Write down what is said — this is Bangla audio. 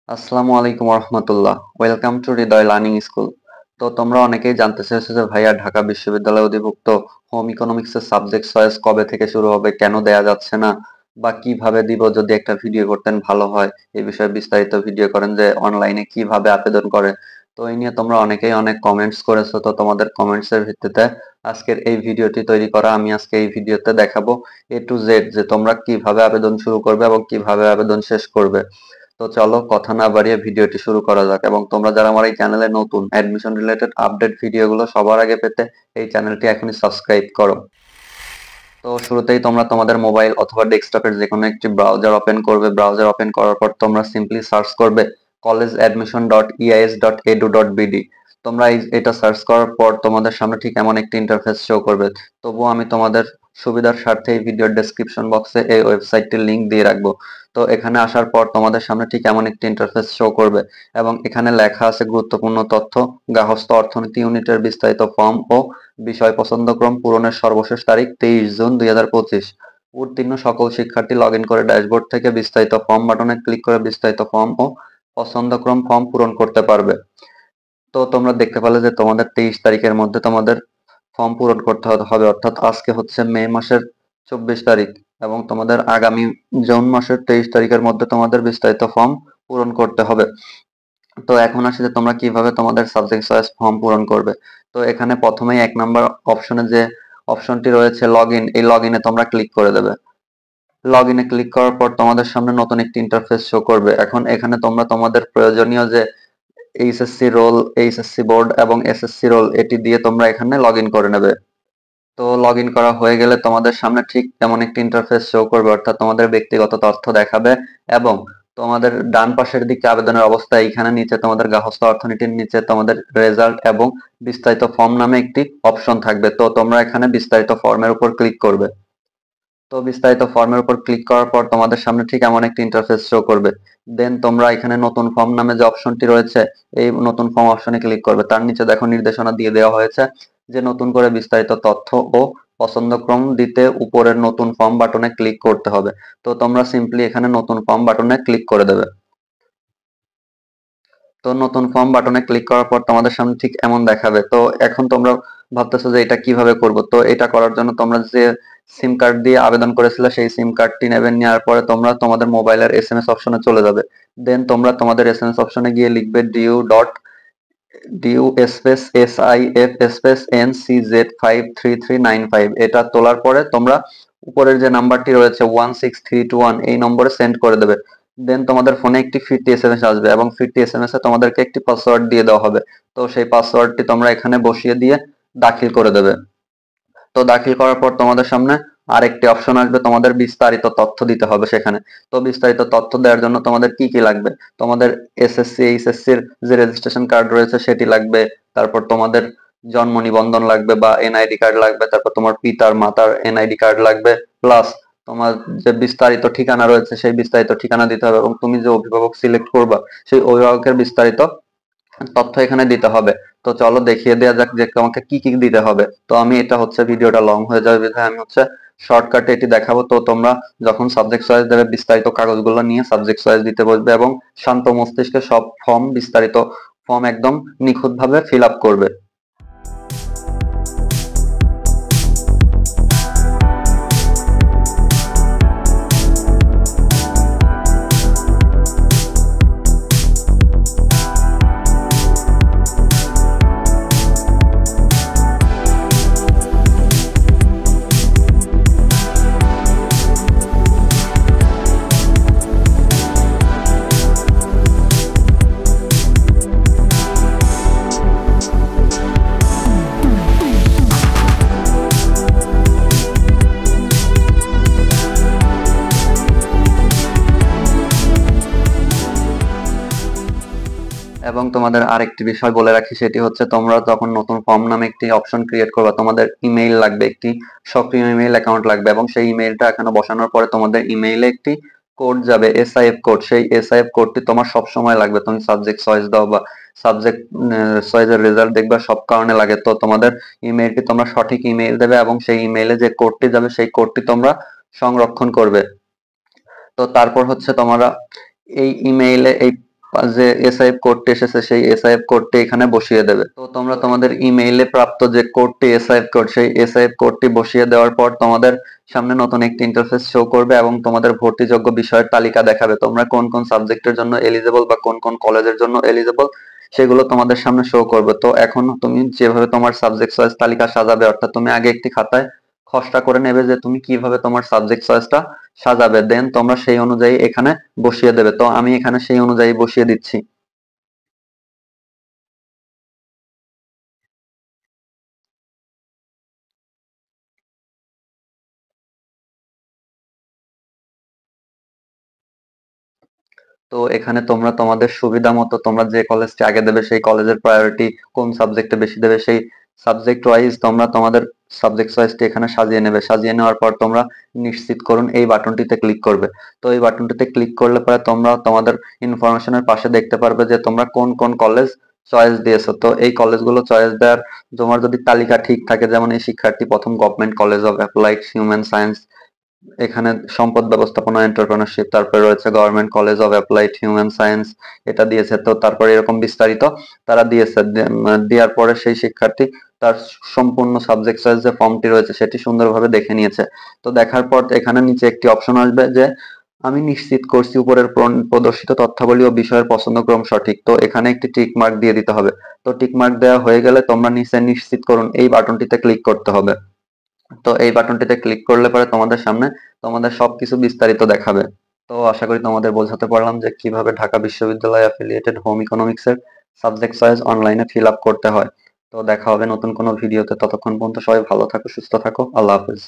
আসসালামু আলাইকুম রহমতুল্লাহ। Welcome to Hriday learning school. তো তোমরা অনেকেই জানতে চেয়েছো যে ভাইয়া ঢাকা বিশ্ববিদ্যালয় অধিভুক্ত হোম ইকোনমিক্সের সাবজেক্ট চয়েস কবে থেকে শুরু হবে, কেন দেয়া যাচ্ছে না, বা কিভাবে দিব, যদি একটা ভিডিও করতেন ভালো হয়। এই বিষয়ে বিস্তারিত ভিডিও করেন যে অনলাইনে কিভাবে আবেদন করে। তো এই নিয়ে তোমরা অনেকেই অনেক কমেন্টস করেছো। তো তোমাদের কমেন্টস এর ভিত্তিতে আজকের এই ভিডিওটি তৈরি করা। আমি আজকে এই ভিডিওতে দেখাবো A to Z যে তোমরা কিভাবে আবেদন শুরু করবে এবং কিভাবে আবেদন শেষ করবে। তো চলো কথা না বাড়িয়ে ভিডিওটি শুরু করা যাক। এবং তোমরা যারা আমার এই চ্যানেলে নতুন, অ্যাডমিশন রিলেটেড আপডেট ভিডিওগুলো সবার আগে পেতে এই চ্যানেলটি এখনই সাবস্ক্রাইব করো। তো শুরুতেই তোমরা তোমাদের মোবাইল অথবা ডেস্কটপের যে কোনো একটি ব্রাউজার ওপেন করবে। ব্রাউজার ওপেন করার পর তোমরা সিম্পলি সার্চ করবে collegeadmission.eis.edu.bd। তোমরা এটা সার্চ করার পর তোমাদের সামনে ঠিক এমন একটি ইন্টারফেস শো করবে। তবুও আমি তোমাদের সুবিধার স্বার্থে এই ভিডিওর ডেসক্রিপশন বক্সে এই ওয়েবসাইটটির লিংক দিয়ে রাখবো। তো এখানে আসার পর তোমাদের সামনে ঠিক এমন একটি ইন্টারফেস শো করবে এবং এখানে লেখা আছে গুরুত্বপূর্ণ তথ্য, গার্হস্থ্য অর্থনীতি ইউনিটের বিস্তারিত ফর্ম ও বিষয় পছন্দক্রম পূরণের সর্বশেষ তারিখ 23 জুন 2025। উত্তীর্ণ সকল শিক্ষার্থী লগ ইন করে ড্যাশবোর্ড থেকে বিস্তারিত ফর্ম বাটনে ক্লিক করে বিস্তারিত ফর্ম ও পছন্দক্রম ফর্ম পূরণ করতে পারবে। তো তোমরা দেখতে পেলে যে তোমাদের 23 তারিখের মধ্যে তোমাদের ফর্ম পূরণ করতে হবে, অর্থাৎ আজকে হচ্ছে মে মাসের 24 তারিখ এবং তোমাদের আগামী জুন মাসের 23 তারিখের মধ্যে তোমাদের বিস্তারিত ফর্ম পূরণ করতে হবে। তো এখন আসি যে তোমরা কিভাবে তোমাদের সাবজেক্ট চয়েস ফর্ম পূরণ করবে। তো এখানে প্রথমেই 1 নাম্বার অপশনে যে অপশনটি রয়েছে লগ ইন, এই লগ ইনে তোমরা ক্লিক করে দেবে। লগ ইনে ক্লিক করার পর তোমাদের সামনে নতুন একটি ইন্টারফেস শো করবে। এখন এখানে তোমরা তোমাদের প্রয়োজনীয় যে এইচএসসি রোল, এইচএসসি বোর্ড এবং এসএসসি রোল এটি দিয়ে তোমরা এখানে লগ ইন করে নেবে। তো লগ ইন করা হয়ে গেলে তোমাদের সামনে ঠিক তেমন একটি ইন্টারফেস শো করবে, অর্থাৎ তোমাদের ব্যক্তিগত তথ্য দেখাবে এবং তোমাদের ডান পাশের দিকে আবেদনের অবস্থা, এইখানে নিচে তোমাদের গার্হস্থ্য অর্থনীতির নিচে তোমাদের রেজাল্ট এবং বিস্তারিত ফর্ম নামে একটি অপশন থাকবে। তো তোমরা এখানে বিস্তারিত ফর্মের উপর ক্লিক করবে। তো বিস্তারিত ফর্মের উপর ক্লিক করার পর তোমাদের সামনে ঠিক এমন একটি ইন্টারফেস শো করবে। দেন তোমরা এখানে নতুন ফর্ম নামে যে অপশনটি রয়েছে এই নতুন ফর্ম অপশনে ক্লিক করবে। তার নিচে দেখো নির্দেশনা দিয়ে দেওয়া হয়েছে যে নতুন করে বিস্তারিত তথ্য ও পছন্দক্রম দিতে উপরের নতুন ফর্ম বাটনে ক্লিক করতে হবে। তো তোমরা সিম্পলি এখানে নতুন ফর্ম বাটনে ক্লিক করে দেবে। তো নতুন ফর্ম বাটনে ক্লিক করার পর তোমাদের সামনে ঠিক এমন দেখাবে। তো এখন তোমরা ভাবতেছো যে এটা কিভাবে করব। তো এটা করার জন্য তোমরা যে সিম কার্ড দিয়ে আবেদন করেছিলে সেই সিম কার্ডটি নেবেন। নেওয়ার পরে তোমরা তোমাদের মোবাইলের এসএমএস অপশনে চলে যাবে। দেন তোমরা তোমাদের এসএমএস অপশনে গিয়ে লিখবে due space SIF space NCZ53395। এটা তোলার পরে তোমরা উপরের যে নাম্বারটি রয়েছে 16321 এই নম্বরে সেন্ড করে দেবে। দেন তোমাদের ফোনে একটি ফিরতি এসএমএস আসবে এবং ফিরতি এসএমএস এ তোমাদেরকে একটি পাসওয়ার্ড দিয়ে দেওয়া হবে। তো সেই পাসওয়ার্ডটি তোমরা এখানে বসিয়ে দিয়ে দাখিল করে দেবে। তো দাখিল করার পর তোমাদের সামনে আরেকটি অপশন আসবে, তোমাদের বিস্তারিত তথ্য দিতে হবে সেখানে। তো বিস্তারিত তথ্য দেওয়ার জন্য তোমাদের কি কি লাগবে, তোমাদের এসএসসি এইচএসসির যে রেজিস্ট্রেশন কার্ড রয়েছে সেটি লাগবে, তারপর তোমাদের জন্ম নিবন্ধন লাগবে বা এনআইডি কার্ড লাগবে, তারপর তোমার পিতার মাতার এনআইডি কার্ড লাগবে, প্লাস তোমার যে বিস্তারিত ঠিকানা রয়েছে সেই বিস্তারিত ঠিকানা দিতে হবে এবং তুমি যে অভিভাবক সিলেক্ট করবা সেই অভিভাবকের বিস্তারিত তথ্য এখানে দিতে হবে। তো চলো দেখিয়ে দেওয়া যাক যে তোমাকে কি কি দিতে হবে। তো আমি এটা হচ্ছে ভিডিওটা লং হয়ে যাবে বিধায় আমি হচ্ছে শর্টকাটে এটি দেখাবো। তো তোমরা যখন সাবজেক্ট চয়েস দেবে বিস্তারিত কাগজগুলো নিয়ে সাবজেক্ট চয়েস দিতে বসবে এবং শান্ত মস্তিষ্কে সব ফর্ম বিস্তারিত ফর্ম একদম নিখুঁতভাবে ফিল আপ করবে। এবং তোমাদের আরেকটি বিষয় বলে রাখি, সেটি হচ্ছে তোমরা যখন নতুন ফর্ম নামে একটি অপশন ক্রিয়েট করবে তোমাদের ইমেইল লাগবে, একটি সক্রিয় ইমেইল অ্যাকাউন্ট লাগবে এবং সেই ইমেইলটা এখানে বসানোর পরে তোমাদের ইমেইলে একটি কোড যাবে SIF কোড। সেই SIF কোডটি তোমার সব সময় লাগবে। তুমি সাবজেক্ট চয়েস দাও বা সাবজেক্ট চয়েসের রেজাল্ট দেখবা, সব কারণে লাগে। তো তোমাদের ইমেইলটি তোমরা সঠিক ইমেইল দেবে এবং সেই ইমেইলে যে কোডটি যাবে সেই কোডটি তোমরা সংরক্ষণ করবে। তো তারপর হচ্ছে তোমরা এই ইমেইলে এই যে এসআইএফ কোডটি এসেছে সেই এসআইএফ কোডটি এখানে বসিয়ে দেবে। তো তোমরা তোমাদের ইমেইলে প্রাপ্ত যে কোডটি এসআইএফ কোড, সেই এসআইএফ কোডটি বসিয়ে দেওয়ার পর তোমাদের সামনে নতুন একটি ইন্টারফেস শো করবে এবং তোমাদের ভর্তিযোগ্য বিষয়ের তালিকা দেখাবে। তোমরা কোন কোন সাবজেক্টের জন্য এলিজিবল বা কোন কোন কলেজের জন্য এলিজিবল সেগুলো তোমাদের সামনে শো করবে। তো এখন তুমি যেভাবে তোমার সাবজেক্ট চয়েস তালিকা সাজাবে, অর্থাৎ তুমি আগে একটি খাতায় খসড়া করে নেবে যে তুমি কিভাবে তোমার সাবজেক্ট চয়েসটা সাজাবে, দেন তোমরা সেই অনুযায়ী এখানে বসিয়ে দেবে। তো আমি এখানে সেই অনুযায়ী বসিয়ে দিচ্ছি। তো এখানে তোমরা তোমাদের সুবিধা মতো তোমরা যে কলেজটি আগে দেবে সেই কলেজের প্রায়োরিটি কোন সাবজেক্টে বেশি দেবে সেই সাবজেক্ট ওয়াইজ তোমরা তোমাদের সাবজেক্ট ওয়াইজটি এখানে সাজিয়ে নেবে। সাজিয়ে নেওয়ার পর তোমরা নিশ্চিত করুন এই বাটনটিতে ক্লিক করবে। তো এই বাটনটিতে ক্লিক করলে পরে তোমরা তোমাদের ইনফরমেশনের পাশে দেখতে পারবে যে তোমরা কোন কোন কলেজ চয়েস দিয়েছো। তো এই কলেজগুলো চয়েস দেওয়ার তোমার যদি তালিকা ঠিক থাকে, যেমন এই শিক্ষার্থী প্রথম government college of applied human science, এখানে সম্পদ ব্যবস্থাপনা এন্টারপ্রেনারশিপ, তারপরে রয়েছে government college of applied human science, এটা দিয়েছে। তো তারপরে এরকম বিস্তারিত তারা দিয়েছে। দেওয়ার পরে সেই শিক্ষার্থী তার সম্পূর্ণ সাবজেক্ট চয়েস যে ফর্মটি রয়েছে সেটি সুন্দরভাবে দেখে নিয়েছে। তো দেখার পর এখানে নিচে একটি অপশন আসবে যে আমি নিশ্চিত করছি উপরের প্রদর্শিত তথ্যাবলী ও বিষয়ের পছন্দক্রম সঠিক। তো এখানে একটি টিক মার্ক দিয়ে দিতে হবে। তো টিক মার্ক দেওয়া হয়ে গেলে তোমরা নিচে নিশ্চিত করুন এই বাটনটিতে ক্লিক করতে হবে। তো এই বাটনটিতে ক্লিক করলে পরে তোমাদের সামনে তোমাদের সবকিছু বিস্তারিত দেখাবে। তো আশা করি তোমাদের বোঝাতে পারলাম যে কিভাবে ঢাকা বিশ্ববিদ্যালয় অ্যাফিলিয়েটেড হোম ইকোনমিক্স এর সাবজেক্ট চয়েস অনলাইনে ফিল আপ করতে হয়। তো দেখা হবে নতুন কোনো ভিডিওতে। ততক্ষণ পর্যন্ত সবাই ভালো থাকো, সুস্থ থাকো। আল্লাহ হাফেজ।